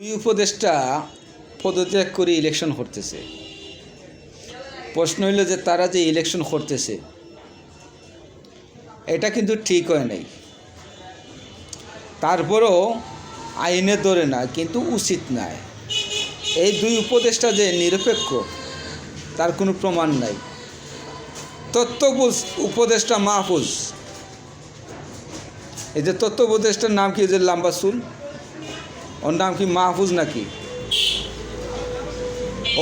দুই উপদেষ্টা পদত্যাগ করে ইলেকশন করতেছে। প্রশ্ন হইল যে তারা যে ইলেকশন করতেছে এটা কিন্তু ঠিক হয় নাই। তারপরও আইনে ধরে না, কিন্তু উচিত নয়। এই দুই উপদেষ্টা যে নিরপেক্ষ তার কোনো প্রমাণ নাই। তথ্য উপদেষ্টা মাহফুজ, এই যে তথ্য উপদেষ্টার নাম কি, যে লম্বা চুল, ওর নাম কি মাহফুজ নাকি?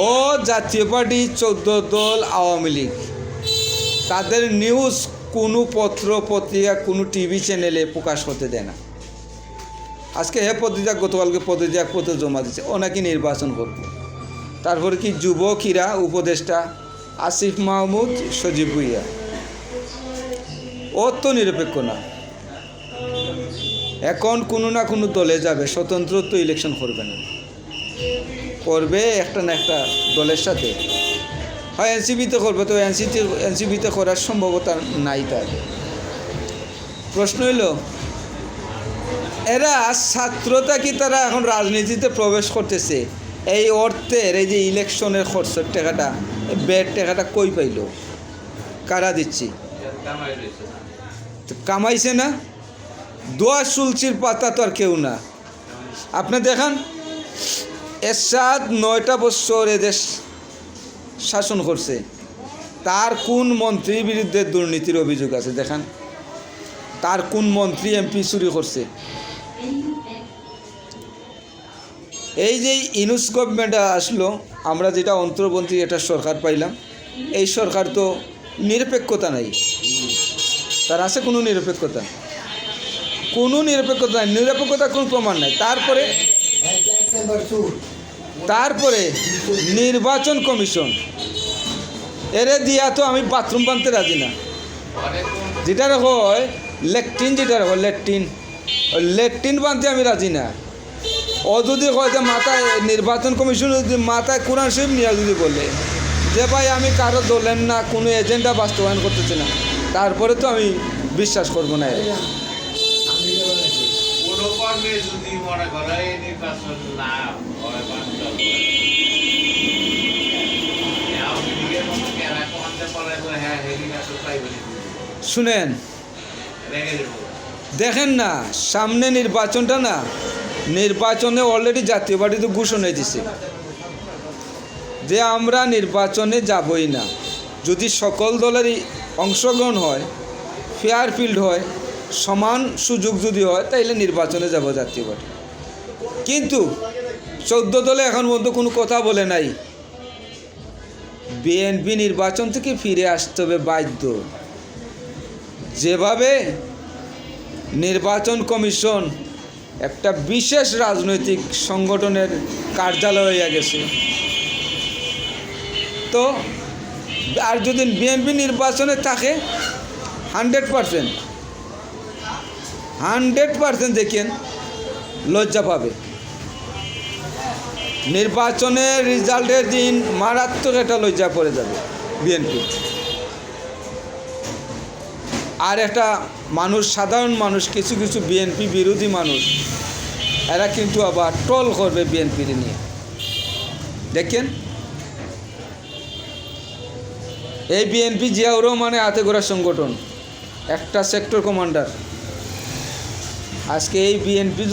ও জাতীয় পার্টি 14 দল আওয়ামী লীগ, তাদের নিউজ কোনো পত্র পত্রিকা কোনো টিভি চ্যানেলে প্রকাশ করতে দেয় না। আজকে পদত্যাগ, গতকালকে পদত্যাগ পত্র জমা দিচ্ছে, ও নাকি নির্বাচন করব। তারপরে কি যুবকীরা উপদেষ্টা আসিফ মাহমুদ, সজীব ভুইয়া, ও তো নিরপেক্ষ না। এখন কোনো না কোনো দলে যাবে, স্বতন্ত্র তো ইলেকশন করবে না, করবে একটা না একটা দলের সাথে, হয় এনসিপিতে করবে। তো এনসিপিতে করার সম্ভাবনা নাই তার। প্রশ্ন হইল, এরা ছাত্রতা কি তারা এখন রাজনীতিতে প্রবেশ করতেছে, এই অর্থের এই যে ইলেকশনের খরচের টাকাটা, বেড টাকাটা কই পাইল, কারা দিচ্ছি? কামাইছে না? দোয়া সুলচির পাতা তো আর কেউ না। আপনি দেখান, এরশাদ 9টা বছর এদেশ শাসন করছে, তার কোন মন্ত্রীর বিরুদ্ধে দুর্নীতির অভিযোগ আছে? দেখান, তার কোন মন্ত্রী এমপি চুরি করছে? এই যে ইউনুস গভর্নমেন্ট আসলো, আমরা যেটা অন্তর্বর্তী এটা সরকার পাইলাম, এই সরকার তো নিরপেক্ষতা নাই। তার আছে কোনো নিরপেক্ষতা? কোনো নিরপেক্ষতা নাই, নিরপেক্ষতার কোনো প্রমাণ নাই। তারপরে নির্বাচন কমিশন, এরে দিয়া তো আমি বাথরুম বানতে রাজি না। যেটা হয় ল্যাট্রিন, যেটা হয় ল্যাট্রিন বানতে আমি রাজি না। ও যদি হয় যে মাথায় নির্বাচন কমিশন যদি মাথায় কোরআন শরীফ নিয়ে যদি বলে যে ভাই আমি কারো দলের না, কোনো এজেন্ডা বাস্তবায়ন করতেছি না, তারপরে তো আমি বিশ্বাস করবো না। শুনেন, দেখেন না, সামনে নির্বাচনটা না, নির্বাচনে অলরেডি জাতীয় পার্টি তো ঘোষণা দিছে যে আমরা নির্বাচনে যাবই না। যদি সকল দলেরই অংশগ্রহণ হয়, ফেয়ার ফিল্ড হয়, সমান সুযোগ যদি হয়, তাইলে নির্বাচনে যাব জাতীয় পার্টি। কিন্তু 14 দলে এখন পর্যন্ত কোনো কথা বলে নাই। বিএনপি নির্বাচন থেকে ফিরে আসতে হবে বাধ্য। যেভাবে নির্বাচন কমিশন একটা বিশেষ রাজনৈতিক সংগঠনের কার্যালয় হয়ে গেছে, তো আর যদি বিএনপি নির্বাচনে থাকে 100% দেখেন লজ্জা পাবে। নির্বাচনের রেজাল্টের দিন মারাত্মক একটা লজ্জা পড়ে যাবে বিএনপি। আর একটা মানুষ, সাধারণ মানুষ, কিছু কিছু বিএনপি বিরোধী মানুষ, এরা কিন্তু আবার ট্রল করবে বিএনপির নিয়ে। দেখেন, এই বিএনপি জিয়াউর রহমানের হাতে গড়া সংগঠন, একটা সেক্টর কমান্ডার। আজকে এই বিএনপি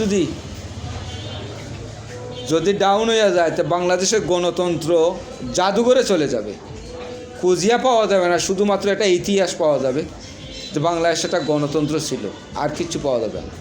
যদি ডাউন হয়ে যায়, তো বাংলাদেশের গণতন্ত্র জাদুঘরে চলে যাবে। খুঁজিয়া পাওয়া যাবে না, শুধুমাত্র একটা ইতিহাস পাওয়া যাবে যে বাংলাদেশে একটা গণতন্ত্র ছিল, আর কিছু পাওয়া যাবে না।